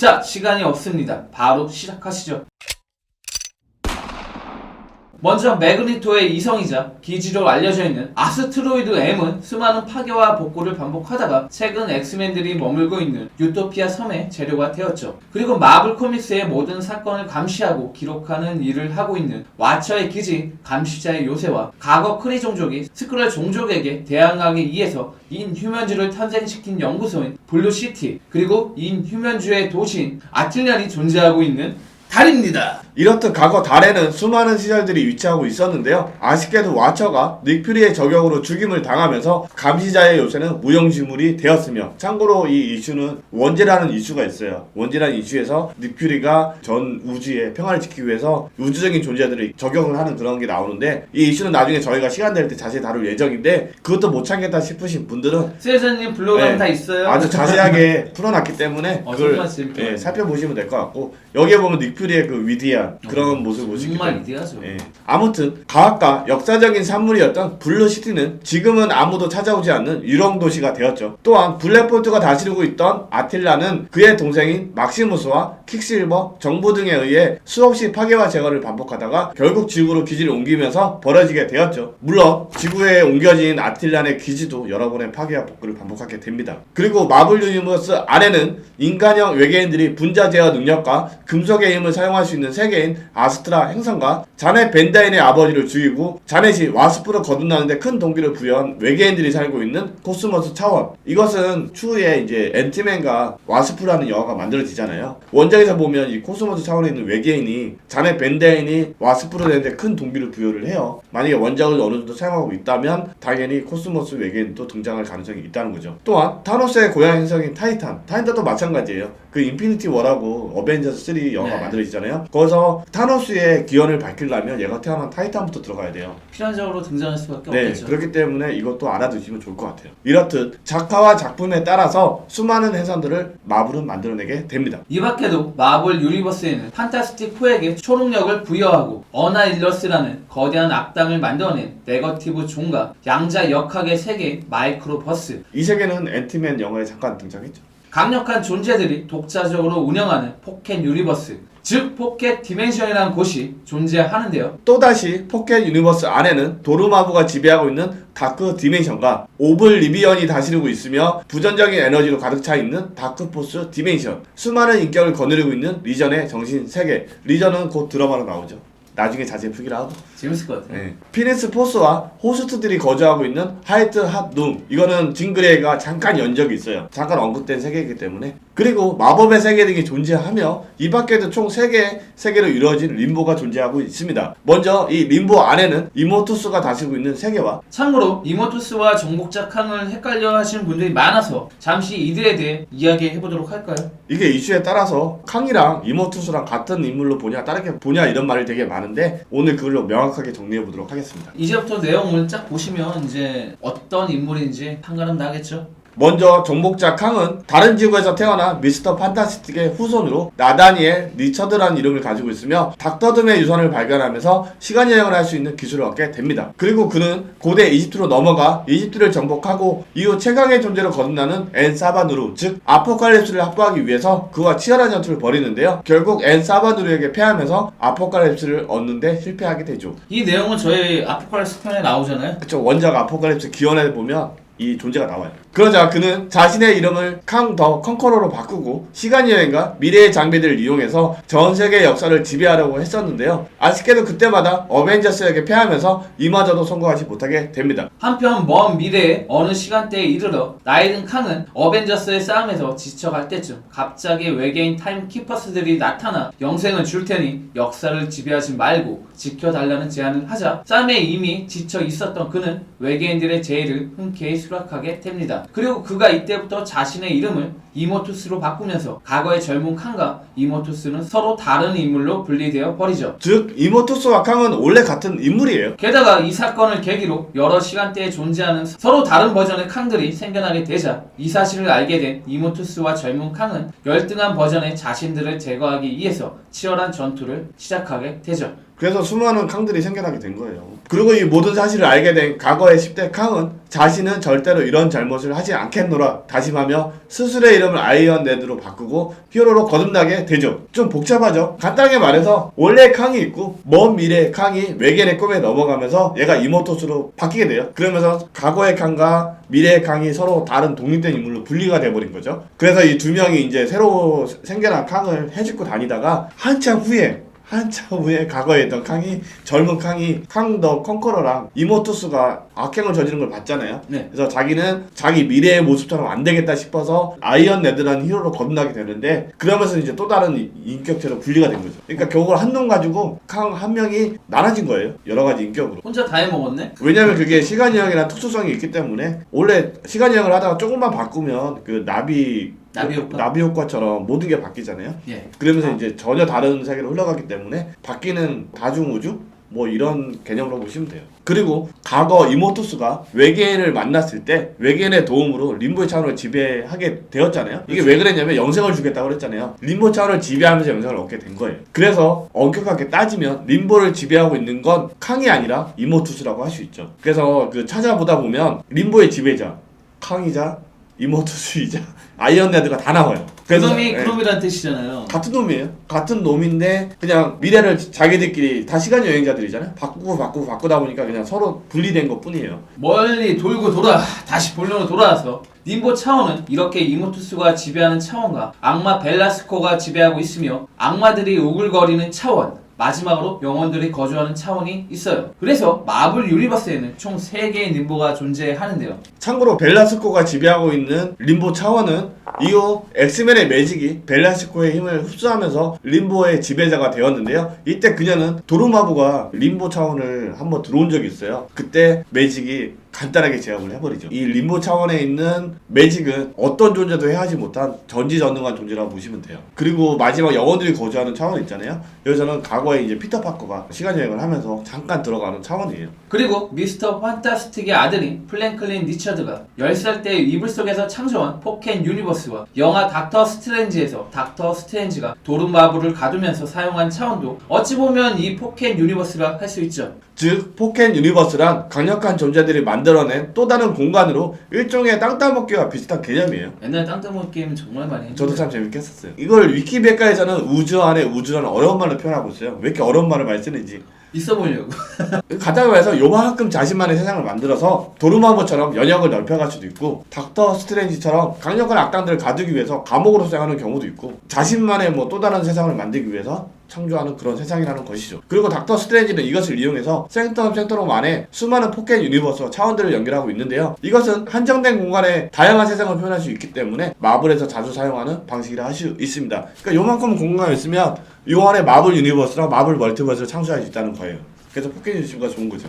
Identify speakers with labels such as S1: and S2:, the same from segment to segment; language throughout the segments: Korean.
S1: 자, 시간이 없습니다. 바로 시작하시죠. 먼저 매그니토의 이성이자 기지로 알려져 있는 아스트로이드 M은 수많은 파괴와 복구를 반복하다가 최근 엑스맨들이 머물고 있는 유토피아 섬의 재료가 되었죠. 그리고 마블 코믹스의 모든 사건을 감시하고 기록하는 일을 하고 있는 와처의 기지 감시자의 요새와 과거 크리 종족이 스크럴 종족에게 대항하기 위해서 인휴먼주를 탄생시킨 연구소인 블루시티, 그리고 인휴먼주의 도시인 아틀란이 존재하고 있는 달입니다.
S2: 이렇듯 과거 달에는 수많은 시설들이 위치하고 있었는데요. 아쉽게도 와처가 닉퓨리의 저격으로 죽임을 당하면서 감시자의 요새는 무용지물이 되었으며, 참고로 이 이슈는 원제라는 이슈가 있어요. 원제라는 이슈에서 닉퓨리가 전 우주의 평화를 지키기 위해서 우주적인 존재들을 저격을 하는 그런 게 나오는데, 이 이슈는 나중에 저희가 시간 될 때 자세히 다룰 예정인데, 그것도 못 참겠다 싶으신 분들은
S1: 수혜자님 블로그에 다 있어요.
S2: 아주 자세하게 풀어놨기 때문에 그걸 살펴보시면 될 것 같고, 여기에 보면 닉퓨리의 그 위대한 그런 모습을 보시게
S1: 정말
S2: 됩니다.
S1: 위대하죠.
S2: 아무튼 과학과 역사적인 산물이었던 블루시티는 지금은 아무도 찾아오지 않는 유령 도시가 되었죠. 또한 블랙볼트가 다스리고 있던 아틸라는 그의 동생인 막시무스와 킥실버, 정부 등에 의해 수없이 파괴와 제거를 반복하다가 결국 지구로 기지를 옮기면서 벌어지게 되었죠. 물론 지구에 옮겨진 아틸란의 기지도 여러 번의 파괴와 복구를 반복하게 됩니다. 그리고 마블 유니버스 안에는 인간형 외계인들이 분자 제어 능력과 금속의 힘을 사용할 수 있는 세계인 아스트라 행성과 자넷 벤다인의 아버지를 죽이고 자넷이 와스프를 거듭나는데 큰 동기를 부여한 외계인들이 살고 있는 코스모스 차원. 이것은 추후에 이제 앤트맨과 와스프라는 영화가 만들어지잖아요. 원작에서 보면 이 코스모스 차원에 있는 외계인이 자넷 벤다인이 와스프로 되는데 큰 동기를 부여를 해요. 만약에 원작을 어느 정도 사용하고 있다면 당연히 코스모스 외계인도 등장할 가능성이 있다는 거죠. 또한 타노스의 고향 행성인 타이탄도 마찬가지예요. 그 인피니티 워라고 어벤져스 3 영화가 만들어지잖아요. 거기서 타노스의 기원을 밝히려면 얘가 태어난 타이탄부터 들어가야 돼요.
S1: 필연적으로 등장할 수밖에 없겠죠.
S2: 그렇기 때문에 이것도 알아두시면 좋을 것 같아요. 이렇듯 작화와 작품에 따라서 수많은 해선들을 마블은 만들어내게 됩니다.
S1: 이 밖에도 마블 유니버스에는 판타스틱 4에게 초능력을 부여하고 어나일러스라는 거대한 악당을 만들어낸 네거티브 존과 양자 역학의 세계인 마이크로버스,
S2: 이 세계는 앤트맨 영화에 잠깐 등장했죠.
S1: 강력한 존재들이 독자적으로 운영하는 포켓 유니버스, 즉 포켓 디멘션이라는 곳이 존재하는데요.
S2: 또다시 포켓 유니버스 안에는 도르마부가 지배하고 있는 다크 디멘션과 오블리비언이 다스리고 있으며 부전적인 에너지로 가득 차 있는 다크포스 디멘션, 수많은 인격을 거느리고 있는 리전의 정신 세계. 리전은 곧 드라마로 나오죠. 나중에 자세히 풀기를 하고
S1: 재밌을 것 같아요.
S2: 피니스 포스와 호스트들이 거주하고 있는 하이트 핫룸, 이거는 징그레이가 잠깐 연적이 있어요. 잠깐 언급된 세계이기 때문에. 그리고 마법의 세계 등이 존재하며 이 밖에도 총 3개의 세계로 이루어진 림보가 존재하고 있습니다. 먼저 이 림보 안에는 이모투스가 다스리고 있는 세계와,
S1: 참고로 이모투스와 정복자 캉을 헷갈려 하시는 분들이 많아서 잠시 이들에 대해 이야기해보도록 할까요?
S2: 이게 이슈에 따라서 캉이랑 이모투스랑 같은 인물로 보냐 다르게 보냐 이런 말이 되게 많은데, 오늘 그걸로 명확하게 정리해 보도록 하겠습니다.
S1: 이제부터 내용을 쫙 보시면 이제 어떤 인물인지 판가름 나겠죠?
S2: 먼저 정복자 캉은 다른 지구에서 태어난 미스터 판타스틱의 후손으로 나다니엘 리처드라는 이름을 가지고 있으며 닥터둠의 유산을 발견하면서 시간여행을 할 수 있는 기술을 얻게 됩니다. 그리고 그는 고대 이집트로 넘어가 이집트를 정복하고 이후 최강의 존재로 거듭나는 엔 사바누르, 즉 아포칼립스를 확보하기 위해서 그와 치열한 전투를 벌이는데요. 결국 엔 사바누르에게 패하면서 아포칼립스를 얻는데 실패하게 되죠.
S1: 이 내용은 저희 아포칼립스 편에 나오잖아요.
S2: 그쵸, 원작 아포칼립스 기원에 보면 이 존재가 나와요. 그러자 그는 자신의 이름을 캉 더 컨커러로 바꾸고 시간여행과 미래의 장비들을 이용해서 전 세계 역사를 지배하려고 했었는데요. 아쉽게도 그때마다 어벤져스에게 패하면서 이마저도 성공하지 못하게 됩니다.
S1: 한편 먼 미래의 어느 시간대에 이르러 나이든 캉은 어벤져스의 싸움에서 지쳐갈 때쯤 갑자기 외계인 타임키퍼스들이 나타나 영생을 줄 테니 역사를 지배하지 말고 지켜달라는 제안을 하자 싸움에 이미 지쳐 있었던 그는 외계인들의 제의를 흔쾌히 수락하게 됩니다. 그리고 그가 이때부터 자신의 이름을 이모투스로 바꾸면서 과거의 젊은 칸과 이모투스는 서로 다른 인물로 분리되어 버리죠.
S2: 즉 이모투스와 캉은 원래 같은 인물이에요.
S1: 게다가 이 사건을 계기로 여러 시간대에 존재하는 서로 다른 버전의 칸들이 생겨나게 되자 이 사실을 알게 된 이모투스와 젊은 칸은 열등한 버전의 자신들을 제거하기 위해서 치열한 전투를 시작하게 되죠.
S2: 그래서 수많은 캉들이 생겨나게 된 거예요. 그리고 이 모든 사실을 알게 된 과거의 10대 캉은 자신은 절대로 이런 잘못을 하지 않겠노라 다짐하며 스스로의 이름을 아이언 레드로 바꾸고 히어로로 거듭나게 되죠. 좀 복잡하죠. 간단하게 말해서 원래 캉이 있고 먼 미래의 캉이 외계인의 꿈에 넘어가면서 얘가 이모토스로 바뀌게 돼요. 그러면서 과거의 캉과 미래의 캉이 서로 다른 독립된 인물로 분리가 돼버린 거죠. 그래서 이 두 명이 이제 새로 생겨난 캉을 해집고 다니다가 한참 후에 과거에 있던 캉이 젊은 캉이 캉 더 컨커러랑 이모투스가 악행을 저지른 걸 봤잖아요.
S1: 네.
S2: 그래서 자기는 자기 미래의 모습처럼 안 되겠다 싶어서 아이언 레드라는 히어로로 거듭나게 되는데 그러면서 이제 또 다른 인격체로 분리가 된 거죠. 그러니까 결국 한 놈 가지고 캉 한 명이 나눠진 거예요. 여러 가지 인격으로.
S1: 혼자 다 해먹었네?
S2: 왜냐면 그게 시간여행이라는 특수성이 있기 때문에 원래 시간여행을 하다가 조금만 바꾸면 그 나비 효과처럼 모든 게 바뀌잖아요.
S1: 예.
S2: 그러면서 이제 전혀 다른 세계로 흘러가기 때문에 바뀌는 다중우주? 뭐 이런 개념으로 보시면 돼요. 그리고 과거 이모투스가 외계인을 만났을 때 외계인의 도움으로 림보의 차원을 지배하게 되었잖아요. 이게 왜 그랬냐면 영생을 주겠다고 그랬잖아요. 림보 차원을 지배하면서 영생을 얻게 된 거예요. 그래서 엄격하게 따지면 림보를 지배하고 있는 건 캉이 아니라 이모투스라고 할 수 있죠. 그래서 그 찾아보다 보면 림보의 지배자 캉이자 이모투스이자 아이언 레드가 다 나와요. 그래서
S1: 그놈이 그놈이란 뜻이잖아요.
S2: 같은 놈이에요. 같은 놈인데 그냥 미래를 자기들끼리 다 시간 여행자들이잖아요. 바꾸다 보니까 그냥 서로 분리된 것 뿐이에요.
S1: 멀리 돌고 돌아 다시 본론으로 돌아와서 림보 차원은 이렇게 이모투스가 지배하는 차원과 악마 벨라스코가 지배하고 있으며 악마들이 우글거리는 차원, 마지막으로 영혼들이 거주하는 차원이 있어요. 그래서 마블 유니버스에는 총 3개의 림보가 존재하는데요.
S2: 참고로 벨라스코가 지배하고 있는 림보 차원은 이후 엑스맨의 매직이 벨라스코의 힘을 흡수하면서 림보의 지배자가 되었는데요. 이때 그녀는 도루마부가 림보 차원을 한번 들어온 적이 있어요. 그때 매직이 간단하게 제압을 해버리죠. 이 림보 차원에 있는 매직은 어떤 존재도 해하지 못한 전지전능한 존재라고 보시면 돼요. 그리고 마지막 영혼들이 거주하는 차원 있잖아요. 여기서는 과거에 이제 피터 파커가 시간여행을 하면서 잠깐 들어가는 차원이에요.
S1: 그리고 미스터 판타스틱의 아들인 플랭클린 리처드가 10살 때 이불 속에서 창조한 포켓 유니버스와 영화 닥터 스트레인지에서 닥터 스트레인지가 도루마부를 가두면서 사용한 차원도 어찌 보면 이 포켓 유니버스라 할 수 있죠.
S2: 즉 포켓 유니버스란 강력한 존재들이 만들어낸 또 다른 공간으로 일종의 땅 따먹기와 비슷한 개념이에요.
S1: 옛날 땅따먹기 게임은 정말 많이 했는데
S2: 저도 참 재밌게 했었어요. 이걸 위키백과에서는 우주 안에 우주라는 어려운 말로 표현하고 있어요. 왜 이렇게 어려운 말을 많이 쓰는지.
S1: 있어 보려고.
S2: 가다가 해서 요만큼 자신만의 세상을 만들어서 도루마무처럼 연역을 넓혀갈 수도 있고 닥터 스트레인지처럼 강력한 악당들을 가두기 위해서 감옥으로 사용하는 경우도 있고 자신만의 뭐 또 다른 세상을 만들기 위해서 창조하는 그런 세상이라는 것이죠. 그리고 닥터 스트레인지는 이것을 이용해서 생텀 안에 수많은 포켓 유니버스와 차원들을 연결하고 있는데요. 이것은 한정된 공간에 다양한 세상을 표현할 수 있기 때문에 마블에서 자주 사용하는 방식이라 할 수 있습니다. 그러니까 요만큼 공간이 있으면 요 안에 마블 유니버스랑 마블 멀티버스를 창조할 수 있다는 거예요. 그래서 포켓 유니버스가 좋은 거죠.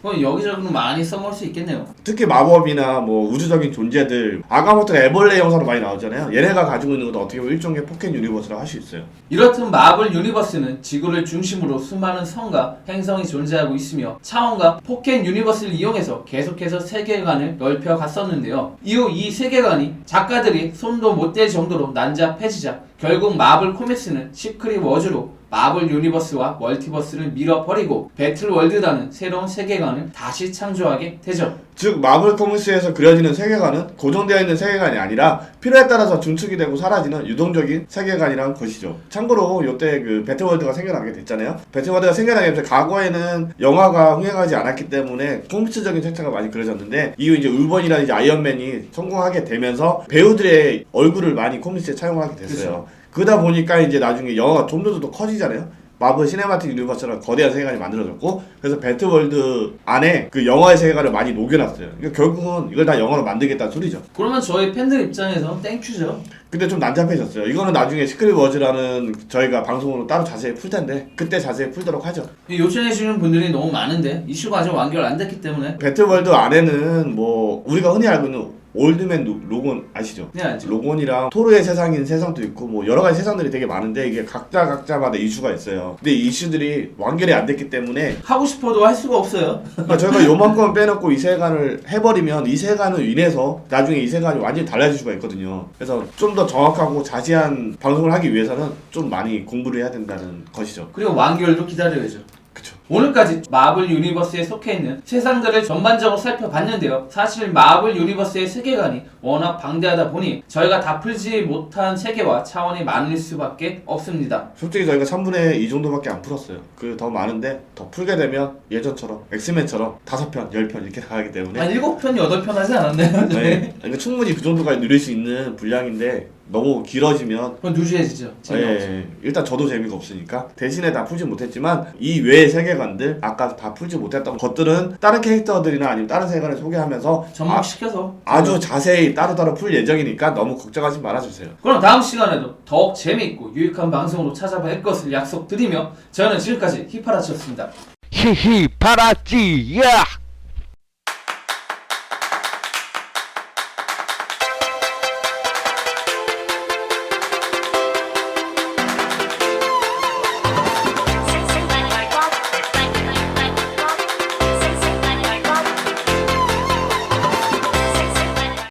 S1: 그럼 여기저기로 많이 써먹을 수 있겠네요.
S2: 특히 마법이나 뭐 우주적인 존재들 아까부터 애벌레 영상으로 많이 나오잖아요. 얘네가 가지고 있는 것도 어떻게 보면 일종의 포켓 유니버스라고 할 수 있어요.
S1: 이렇듯 마블 유니버스는 지구를 중심으로 수많은 성과 행성이 존재하고 있으며 차원과 포켓 유니버스를 이용해서 계속해서 세계관을 넓혀 갔었는데요. 이후 이 세계관이 작가들이 손도 못 댈 정도로 난잡해지자 결국 마블 코믹스는 시크릿 워즈로 마블 유니버스와 멀티버스를 밀어버리고 배틀월드라는 새로운 세계관을 다시 창조하게 되죠.
S2: 즉 마블 코믹스에서 그려지는 세계관은 고정되어 있는 세계관이 아니라 필요에 따라서 중축이 되고 사라지는 유동적인 세계관이라는 것이죠. 참고로 이때 그 배틀월드가 생겨나게 됐잖아요. 배틀월드가 생겨나게 되면서 과거에는 영화가 흥행하지 않았기 때문에 코믹스적인 색채가 많이 그려졌는데 이후 이제 울버니나 이제 아이언맨이 성공하게 되면서 배우들의 얼굴을 많이 코믹스에 차용하게 됐어요.
S1: 그렇죠.
S2: 그러다 보니까 이제 나중에 영화가 좀 더 커지잖아요. 마블 시네마틱 유니버스라는 거대한 세계관이 만들어졌고 그래서 배틀월드 안에 그 영화의 세계관을 많이 녹여놨어요. 그러니까 결국은 이걸 다 영화로 만들겠다는 소리죠.
S1: 그러면 저희 팬들 입장에서 땡큐죠.
S2: 근데 좀 난잡해졌어요. 이거는 나중에 시크릿 워즈라는 저희가 방송으로 따로 자세히 풀 텐데 그때 자세히 풀도록 하죠.
S1: 요청해주시는 분들이 너무 많은데 이슈가 아직 완결 안 됐기 때문에
S2: 배틀월드 안에는 뭐 우리가 흔히 알고 있는 올드맨 로곤 아시죠?
S1: 네, 알죠.
S2: 로곤이랑 토르의 세상인 세상도 있고 뭐 여러 가지 세상들이 되게 많은데 이게 각자마다 이슈가 있어요. 근데 이 이슈들이 완결이 안 됐기 때문에
S1: 하고 싶어도 할 수가 없어요.
S2: 그러니까 저희가 요만큼 빼놓고 이 세계관을 해버리면 이 세계관을 인해서 나중에 이 세계관이 완전히 달라질 수가 있거든요. 그래서 좀 더 정확하고 자세한 방송을 하기 위해서는 좀 많이 공부를 해야 된다는 것이죠.
S1: 그리고 완결도 기다려야죠.
S2: 그쵸.
S1: 오늘까지 마블 유니버스에 속해 있는 세상들을 전반적으로 살펴봤는데요. 사실 마블 유니버스의 세계관이 워낙 방대하다 보니 저희가 다 풀지 못한 세계와 차원이 많을 수밖에 없습니다.
S2: 솔직히 저희가 3분의 2 정도밖에 안 풀었어요. 그 더 많은데 더 풀게 되면 예전처럼 엑스맨처럼 5편, 10편 이렇게 나가기 때문에
S1: 한 7편, 8편 하지 않았나요?
S2: 네. 그러니까 충분히 그 정도까지 누릴 수 있는 분량인데 너무 길어지면
S1: 그건 누주해지죠. 재미없어.
S2: 일단 저도 재미가 없으니까 대신에 다 풀지 못했지만 이 외의 세계관들 아까 다 풀지 못했던 것들은 다른 캐릭터들이나 아니면 다른 세계관을 소개하면서
S1: 접목시켜서
S2: 아주 자세히 따로따로 풀 예정이니까 너무 걱정하지 말아주세요.
S1: 그럼 다음 시간에도 더욱 재미있고 유익한 방송으로 찾아뵐 것을 약속드리며 저는 지금까지 히파라치였습니다.
S3: 히히 파라찌 야